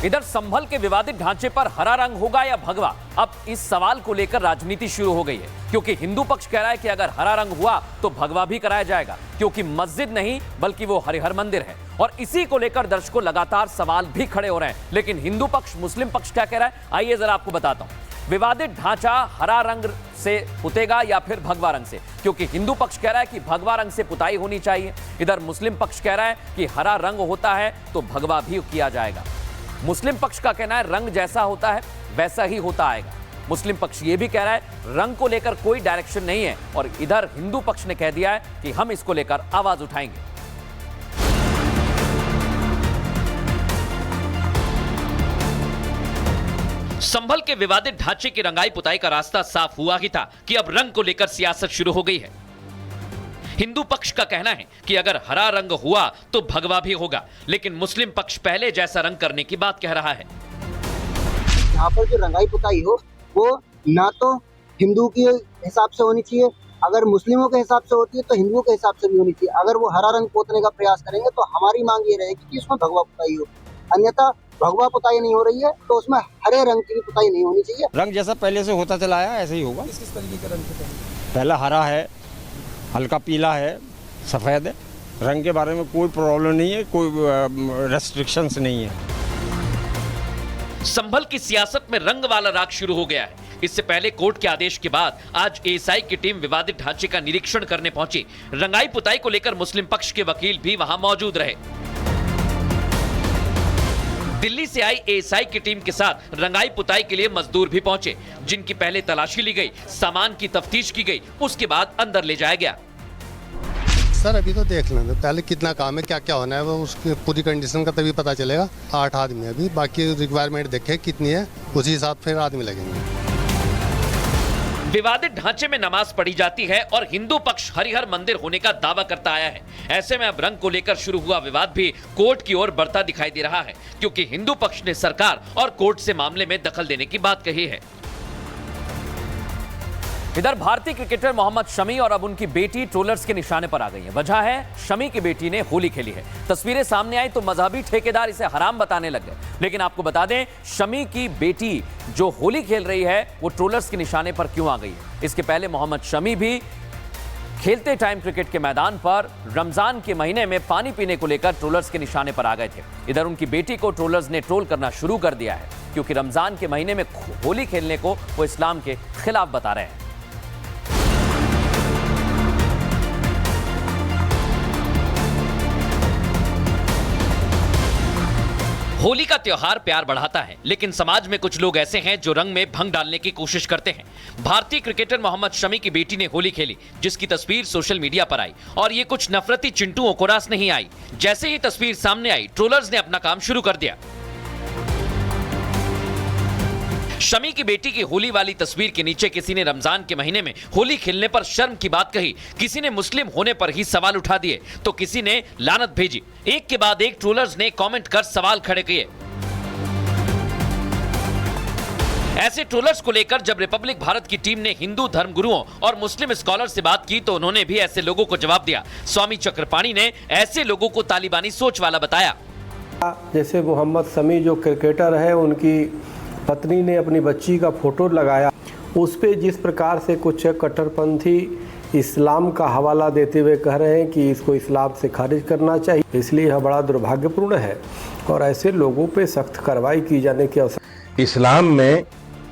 इधर संभल के विवादित ढांचे पर हरा रंग होगा या भगवा, अब इस सवाल को लेकर राजनीति शुरू हो गई है, क्योंकि हिंदू पक्ष कह रहा है कि अगर हरा रंग हुआ तो भगवा भी कराया जाएगा, क्योंकि मस्जिद नहीं बल्कि वो हरिहर मंदिर है। और इसी को लेकर दर्शकों लगातार सवाल भी खड़े हो रहे हैं। लेकिन हिंदू पक्ष, मुस्लिम पक्ष क्या कह रहा है, आइए जरा आपको बताता हूं। विवादित ढांचा हरा रंग से पुतेगा या फिर भगवा रंग से, क्योंकि हिंदू पक्ष कह रहा है कि भगवा रंग से पुताई होनी चाहिए। इधर मुस्लिम पक्ष कह रहा है कि हरा रंग होता है तो भगवा भी किया जाएगा। मुस्लिम पक्ष का कहना है रंग जैसा होता है वैसा ही होता आएगा। मुस्लिम पक्ष ये भी कह रहा है रंग को लेकर कोई डायरेक्शन नहीं है, और इधर हिंदू पक्ष ने कह दिया है कि हम इसको लेकर आवाज उठाएंगे। संभल के विवादित ढांचे की रंगाई पुताई का रास्ता साफ हुआ ही था कि अब रंग को लेकर सियासत शुरू हो गई है। हिंदू पक्ष का कहना है कि अगर हरा रंग हुआ तो भगवा भी होगा, लेकिन मुस्लिम पक्ष पहले जैसा रंग करने की बात कह रहा है। यहाँ पर जो रंगाई पुताई हो वो ना तो हिंदू के हिसाब से होनी चाहिए, अगर मुस्लिमों के हिसाब से होती है तो हिंदुओं के हिसाब से भी होनी चाहिए। अगर वो हरा रंग पोतने का प्रयास करेंगे तो हमारी मांग ये रहेगी कि उसमें भगवा पुताई हो, अन्यथा भगवा पुताई नहीं हो रही है तो उसमें हरे रंग की भी पुताई नहीं होनी चाहिए। रंग जैसा पहले से होता चला आया ऐसे ही होगा। किस तरीके का रंग पुताई? पहला हरा है, हल्का पीला है, सफेद है। रंग के बारे में कोई प्रॉब्लम नहीं है, कोई रेस्ट्रिक्शंस नहीं है। संभल की सियासत में रंग वाला राग शुरू हो गया है। इससे पहले कोर्ट के आदेश के बाद आज एएसआई की टीम विवादित ढांचे का निरीक्षण करने पहुंची। रंगाई पुताई को लेकर मुस्लिम पक्ष के वकील भी वहां मौजूद रहे। दिल्ली से आई एएसआई की टीम के साथ रंगाई पुताई के लिए मजदूर भी पहुंचे, जिनकी पहले तलाशी ली गई, सामान की तफ्तीश की गई, उसके बाद अंदर ले जाया गया। सर अभी तो देख लें, पहले कितना काम है, क्या क्या होना है, वो उसकी पूरी कंडीशन का तभी पता चलेगा। 8 आदमी अभी, बाकी रिक्वायरमेंट देखें कितनी है, उसी हिसाब फिर आदमी लगेंगे। विवादित ढांचे में नमाज पढ़ी जाती है और हिंदू पक्ष हरिहर मंदिर होने का दावा करता आया है। ऐसे में अब रंग को लेकर शुरू हुआ विवाद भी कोर्ट की ओर बढ़ता दिखाई दे रहा है, क्योंकि हिंदू पक्ष ने सरकार और कोर्ट से मामले में दखल देने की बात कही है। इधर भारतीय क्रिकेटर मोहम्मद शमी और अब उनकी बेटी ट्रोलर्स के निशाने पर आ गई है। वजह है शमी की बेटी ने होली खेली है। तस्वीरें सामने आई तो मजहबी ठेकेदार इसे हराम बताने लग गए। लेकिन आपको बता दें, शमी की बेटी जो होली खेल रही है वो ट्रोलर्स के निशाने पर क्यों आ गई है। इसके पहले मोहम्मद शमी भी खेलते टाइम क्रिकेट के मैदान पर रमजान के महीने में पानी पीने को लेकर ट्रोलर्स के निशाने पर आ गए थे। इधर उनकी बेटी को ट्रोलर्स ने ट्रोल करना शुरू कर दिया है, क्योंकि रमजान के महीने में होली खेलने को वो इस्लाम के खिलाफ बता रहे हैं। होली का त्योहार प्यार बढ़ाता है, लेकिन समाज में कुछ लोग ऐसे हैं जो रंग में भंग डालने की कोशिश करते हैं। भारतीय क्रिकेटर मोहम्मद शमी की बेटी ने होली खेली, जिसकी तस्वीर सोशल मीडिया पर आई, और ये कुछ नफरती चिंटुओं को रास नहीं आई। जैसे ही तस्वीर सामने आई, ट्रोलर्स ने अपना काम शुरू कर दिया। शमी की बेटी की होली वाली तस्वीर के नीचे किसी ने रमजान के महीने में होली खेलने पर शर्म की बात कही, किसी ने मुस्लिम होने पर ही सवाल उठा दिए, तो किसी ने लानत भेजी। एक के बाद एक ट्रोलर्स ने कमेंट कर सवाल खड़े किए। ऐसे ट्रोलर्स को लेकर जब रिपब्लिक भारत की टीम ने हिंदू धर्मगुरुओं और मुस्लिम स्कॉलर से बात की तो उन्होंने भी ऐसे लोगों को जवाब दिया। स्वामी चक्रपाणी ने ऐसे लोगों को तालिबानी सोच वाला बताया। जैसे मोहम्मद शमी जो क्रिकेटर है, उनकी पत्नी ने अपनी बच्ची का फोटो लगाया, उस पे जिस प्रकार से कुछ कट्टरपंथी इस्लाम का हवाला देते हुए कह रहे हैं कि इसको इस्लाम से खारिज करना चाहिए, इसलिए यह बड़ा दुर्भाग्यपूर्ण है और ऐसे लोगों पे सख्त कार्रवाई की जाने की आवश्यकता। इस्लाम में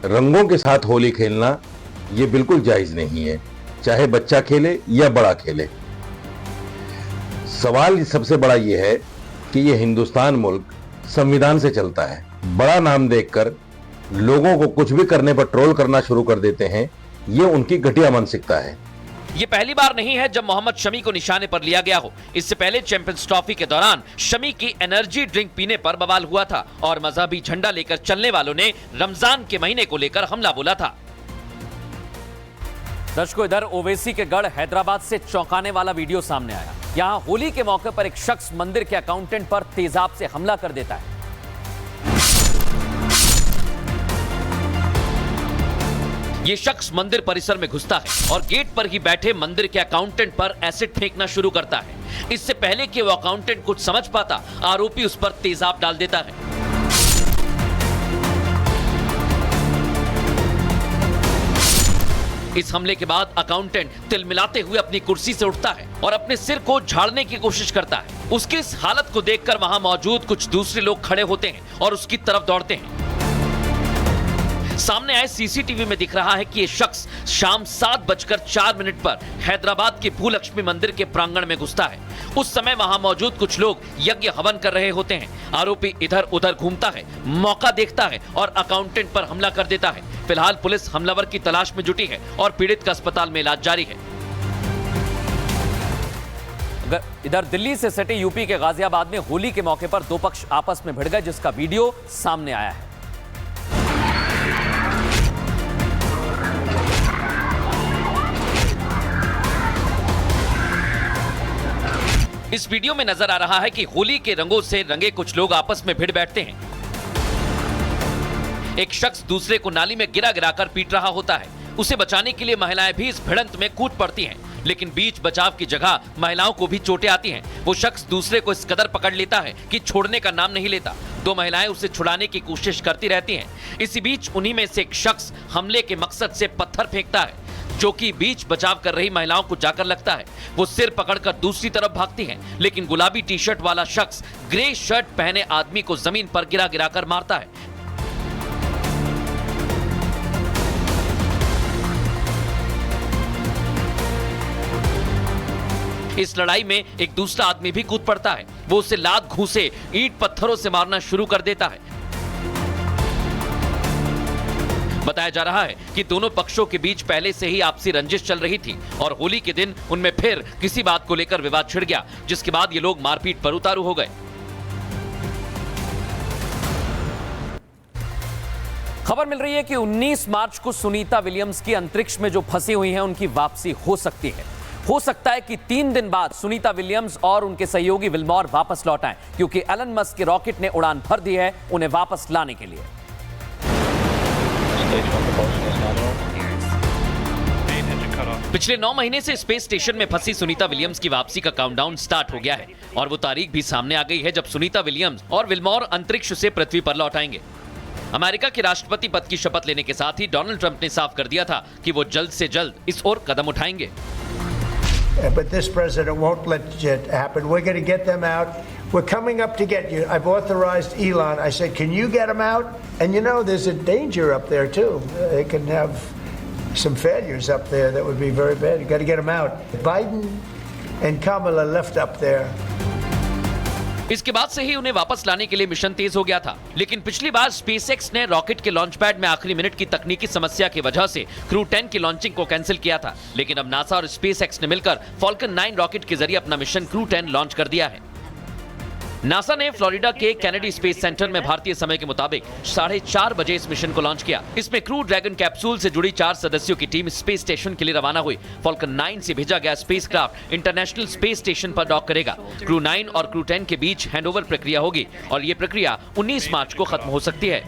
रंगों के साथ होली खेलना ये बिल्कुल जायज़ नहीं है, चाहे बच्चा खेले या बड़ा खेले। सवाल सबसे बड़ा ये है कि ये हिंदुस्तान मुल्क संविधान से चलता है। बड़ा नाम देखकर लोगों को कुछ भी करने पर ट्रोल करना शुरू कर देते हैं, ये उनकी घटिया मानसिकता है। ये पहली बार नहीं है जब मोहम्मद शमी को निशाने पर लिया गया हो। इससे पहले चैंपियंस ट्रॉफी के दौरान शमी की एनर्जी ड्रिंक पीने पर बवाल हुआ था और मजहबी झंडा लेकर चलने वालों ने रमजान के महीने को लेकर हमला बोला था। दर्शकों, इधर ओवैसी के गढ़ हैदराबाद से चौंकाने वाला वीडियो सामने आया। यहाँ होली के मौके पर एक शख्स मंदिर के अकाउंटेंट पर तेजाब से हमला कर देता है। ये शख्स मंदिर परिसर में घुसता है और गेट पर ही बैठे मंदिर के अकाउंटेंट पर एसिड फेंकना शुरू करता है। इससे पहले कि वो अकाउंटेंट कुछ समझ पाता, आरोपी उस पर तेजाब डाल देता है। इस हमले के बाद अकाउंटेंट तिलमिलाते हुए अपनी कुर्सी से उठता है और अपने सिर को झाड़ने की कोशिश करता है। उसकी इस हालत को देखकर वहां मौजूद कुछ दूसरे लोग खड़े होते हैं और उसकी तरफ दौड़ते हैं। सामने आए सीसीटीवी में दिख रहा है कि ये शख्स शाम 7:04 पर हैदराबाद के भूलक्ष्मी मंदिर के प्रांगण में घुसता है। उस समय वहां मौजूद कुछ लोग यज्ञ हवन कर रहे होते हैं। आरोपी इधर उधर घूमता है, मौका देखता है और अकाउंटेंट पर हमला कर देता है। फिलहाल पुलिस हमलावर की तलाश में जुटी है और पीड़ित का अस्पताल में इलाज जारी है। इधर दिल्ली से सटे यूपी के गाजियाबाद में होली के मौके पर दो पक्ष आपस में भिड़ गए, जिसका वीडियो सामने आया है। इस वीडियो में नजर आ रहा है कि होली के रंगों से रंगे कुछ लोग आपस में भिड़ बैठते हैं। एक शख्स दूसरे को नाली में गिरा गिराकर पीट रहा होता है। उसे बचाने के लिए महिलाएं भी इस भिड़ंत में कूद पड़ती हैं, लेकिन बीच बचाव की जगह महिलाओं को भी चोटें आती हैं। वो शख्स दूसरे को इस कदर पकड़ लेता है कि छोड़ने का नाम नहीं लेता। दो महिलाएं उसे छुड़ाने की कोशिश करती रहती हैं। इसी बीच उन्हीं में से एक शख्स हमले के मकसद से पत्थर फेंकता है, जो कि बीच बचाव कर रही महिलाओं को जाकर लगता है। वो सिर पकड़कर दूसरी तरफ भागती हैं, लेकिन गुलाबी टी शर्ट वाला शख्स ग्रे शर्ट पहने आदमी को जमीन पर गिरा गिराकर मारता है। इस लड़ाई में एक दूसरा आदमी भी कूद पड़ता है। वो उसे लात घूंसे ईंट पत्थरों से मारना शुरू कर देता है। बताया जा रहा है कि दोनों पक्षों के बीच पहले से ही आपसी रंजिश चल रही थी और होली के दिन उनमें फिर किसी बात को लेकर विवाद छिड़ गया, जिसके बाद ये लोग मारपीट पर उतारू हो गए। खबर मिल रही है कि 19 मार्च को सुनीता विलियम्स की अंतरिक्ष में जो फंसी हुई हैं, उनकी वापसी हो सकती है। हो सकता है कि 3 दिन बाद सुनीता विलियम्स और उनके सहयोगी विल्मोर वापस लौट आएं, क्योंकि एलन मस्क के रॉकेट ने उड़ान भर दी है उन्हें वापस लाने के लिए। पिछले 9 महीने से स्पेस स्टेशन में फंसी सुनीता विलियम्स की वापसी का काउंटडाउन स्टार्ट हो गया है और वो तारीख भी सामने आ गई है जब सुनीता विलियम्स और विल्मोर अंतरिक्ष से पृथ्वी पर लौट आएंगे। अमेरिका के राष्ट्रपति पद की शपथ लेने के साथ ही डोनाल्ड ट्रंप ने साफ कर दिया था कि वो जल्द से जल्द इस ओर कदम उठाएंगे। But this president won't let it happen. We're going to get them out. We're coming up to get you. I've authorized Elon. I said, can you get them out? And you know, there's a danger up there too. They can have some failures up there that would be very bad. You got to get them out. Biden and Kamala left up there. इसके बाद से ही उन्हें वापस लाने के लिए mission तेज हो गया था, लेकिन पिछली बार स्पेसएक्स ने रॉकेट के लॉन्च पैड में आखिरी मिनट की तकनीकी समस्या की वजह से क्रू 10 की लॉन्चिंग को कैंसिल किया था। लेकिन अब नासा और स्पेसएक्स ने मिलकर फॉल्कन 9 रॉकेट के जरिए अपना मिशन क्रू 10 लॉन्च कर दिया है। नासा ने फ्लोरिडा के कैनेडी स्पेस सेंटर में भारतीय समय के मुताबिक 4:30 बजे इस मिशन को लॉन्च किया। इसमें क्रू ड्रैगन कैप्सूल से जुड़ी 4 सदस्यों की टीम स्पेस स्टेशन के लिए रवाना हुई। फॉल्कन 9 से भेजा गया स्पेसक्राफ्ट इंटरनेशनल स्पेस स्टेशन पर डॉक करेगा। क्रू 9 और क्रू 10 के बीच हैंडओवर प्रक्रिया होगी और ये प्रक्रिया 19 मार्च को खत्म हो सकती है।